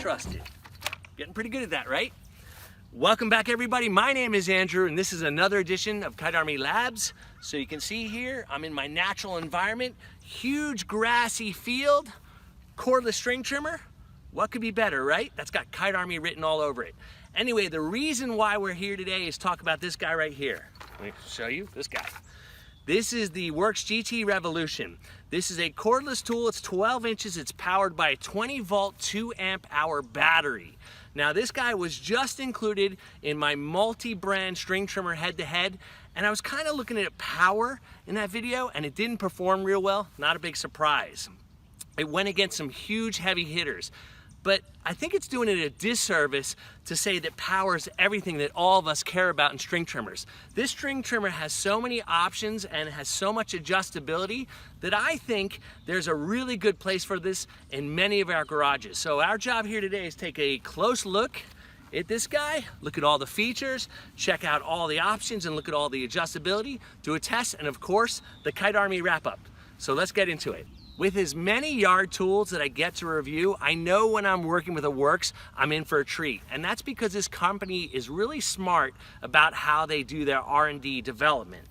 trusted. Getting pretty good at that, right? Welcome back, everybody. My name is Andrew, and this is another edition of Kite Army Labs. So you can see here, I'm in my natural environment, huge grassy field, cordless string trimmer. What could be better, right? That's got Kite Army written all over it. Anyway, the reason why we're here today is talk about this guy right here. Let me show you this guy. This is the Worx GT Revolution. This is a cordless tool. It's 12 inches. It's powered by a 20 volt, 2 amp hour battery. Now this guy was just included in my multi-brand string trimmer head-to-head, and I was kind of looking at power in that video, and it didn't perform real well. Not a big surprise. It went against some huge heavy hitters. But I think it's doing it a disservice to say that power is everything that all of us care about in string trimmers. This string trimmer has so many options and has so much adjustability that I think there's a really good place for this in many of our garages. So our job here today is take a close look at this guy, look at all the features, check out all the options, and look at all the adjustability, do a test, and of course, the Kite Army wrap-up. So let's get into it. With as many yard tools that I get to review, I know when I'm working with a Worx, I'm in for a treat. And that's because this company is really smart about how they do their R&D development.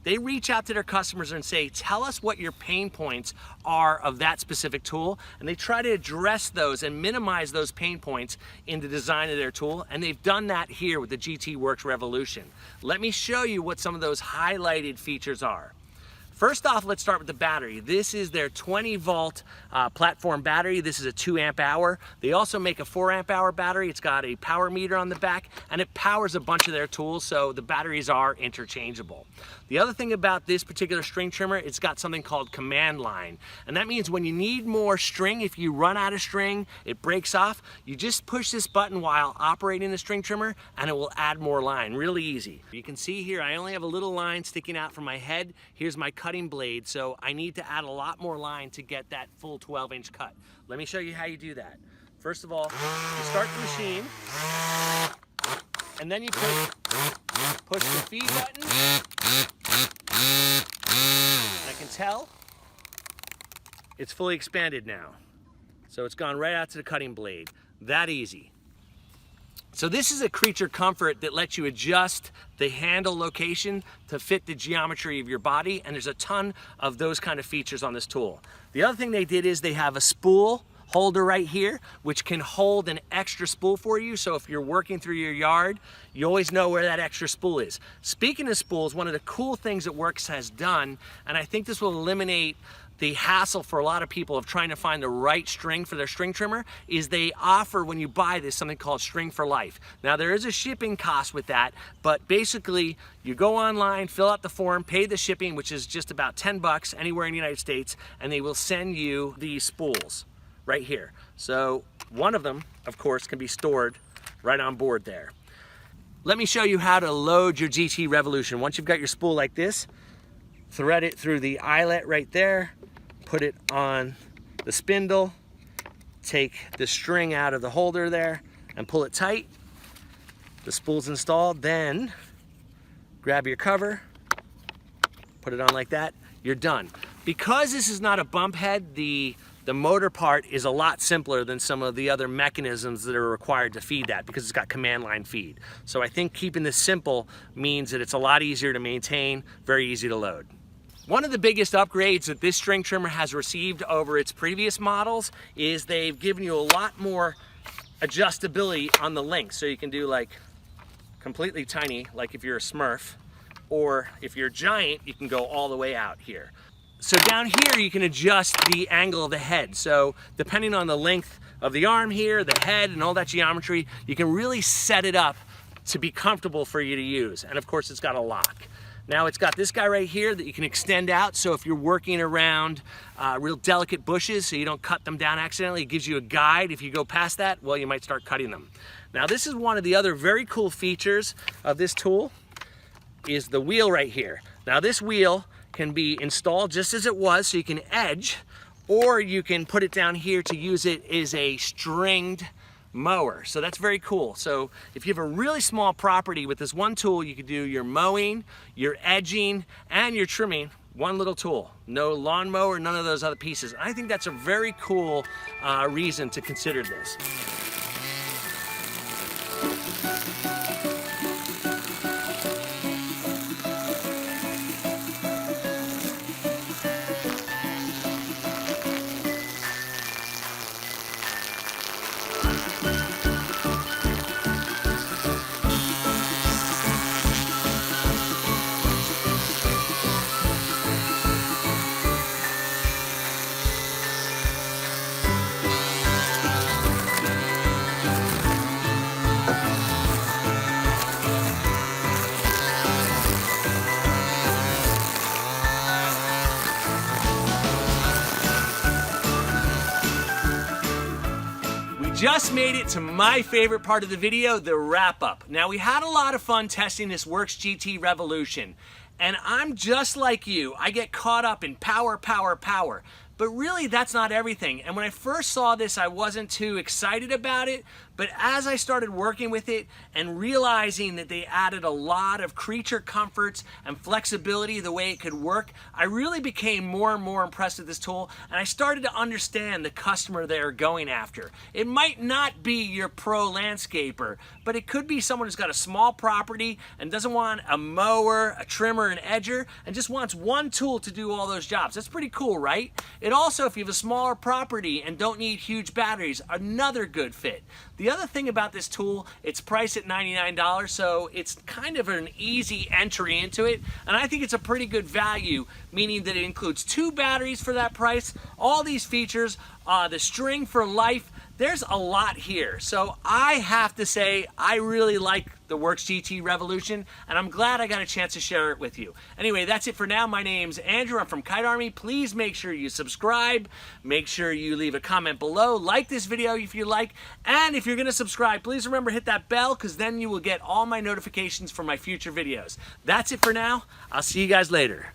They reach out to their customers and say, tell us what your pain points are of that specific tool. And they try to address those and minimize those pain points in the design of their tool. And they've done that here with the GT Worx Revolution. Let me show you what some of those highlighted features are. First off, let's start with the battery. This is their 20 volt platform battery. This is a 2 amp hour. They also make a 4 amp hour battery. It's got a power meter on the back, and it powers a bunch of their tools, so the batteries are interchangeable. The other thing about this particular string trimmer, it's got something called command line. And that means when you need more string, if you run out of string, it breaks off, you just push this button while operating the string trimmer, and it will add more line, really easy. You can see here, I only have a little line sticking out from my head. Here's my cutting blade, so I need to add a lot more line to get that full 12-inch cut. Let me show you how you do that. First of all, you start the machine, and then you push the feed button. I can tell it's fully expanded now. So it's gone right out to the cutting blade. That easy. So this is a creature comfort that lets you adjust the handle location to fit the geometry of your body, and there's a ton of those kind of features on this tool. The other thing they did is they have a spool holder right here, which can hold an extra spool for you. So if you're working through your yard, you always know where that extra spool is. Speaking of spools, one of the cool things that Worx has done, and I think this will eliminate the hassle for a lot of people of trying to find the right string for their string trimmer, is they offer, when you buy this, something called String for Life. Now there is a shipping cost with that, but basically you go online, fill out the form, pay the shipping, which is just about 10 bucks anywhere in the United States, and they will send you these spools right here. So one of them, of course, can be stored right on board there. Let me show you how to load your GT Revolution. Once you've got your spool like this, thread it through the eyelet right there, put it on the spindle, take the string out of the holder there and pull it tight. The spool's installed, then grab your cover, put it on like that, you're done. Because this is not a bump head, the motor part is a lot simpler than some of the other mechanisms that are required to feed that, because it's got command line feed. So I think keeping this simple means that it's a lot easier to maintain, very easy to load. One of the biggest upgrades that this string trimmer has received over its previous models is they've given you a lot more adjustability on the length. So you can do like completely tiny, like if you're a Smurf, or if you're a giant, you can go all the way out here. So down here, you can adjust the angle of the head. So depending on the length of the arm here, the head, and all that geometry, you can really set it up to be comfortable for you to use. And of course, it's got a lock. Now it's got this guy right here that you can extend out, so if you're working around real delicate bushes so you don't cut them down accidentally, it gives you a guide. If you go past that, well, you might start cutting them. Now this is one of the other very cool features of this tool, is the wheel right here. Now this wheel can be installed just as it was, so you can edge, or you can put it down here to use it as a stringed mower. So that's very cool. So if you have a really small property with this one tool, you could do your mowing, your edging, and your trimming, one little tool. No lawnmower, none of those other pieces. I think that's a very cool reason to consider this. Just made it to my favorite part of the video, the wrap up. Now, we had a lot of fun testing this Worx GT Revolution, and I'm just like you. I get caught up in power, power, power. But really, that's not everything. And when I first saw this, I wasn't too excited about it. But as I started working with it and realizing that they added a lot of creature comforts and flexibility the way it could work, I really became more and more impressed with this tool, and I started to understand the customer they're going after. It might not be your pro landscaper, but it could be someone who's got a small property and doesn't want a mower, a trimmer, an edger, and just wants one tool to do all those jobs. That's pretty cool, right? It also, if you have a smaller property and don't need huge batteries, another good fit. The other thing about this tool, it's priced at $99, so it's kind of an easy entry into it, and I think it's a pretty good value, meaning that it includes 2 batteries for that price, all these features, the string for life. There's a lot here. So I have to say, I really like the Worx GT Revolution, and I'm glad I got a chance to share it with you. Anyway, that's it for now. My name's Andrew. I'm from Kite Army. Please make sure you subscribe. Make sure you leave a comment below. Like this video if you like. And if you're going to subscribe, please remember hit that bell, because then you will get all my notifications for my future videos. That's it for now. I'll see you guys later.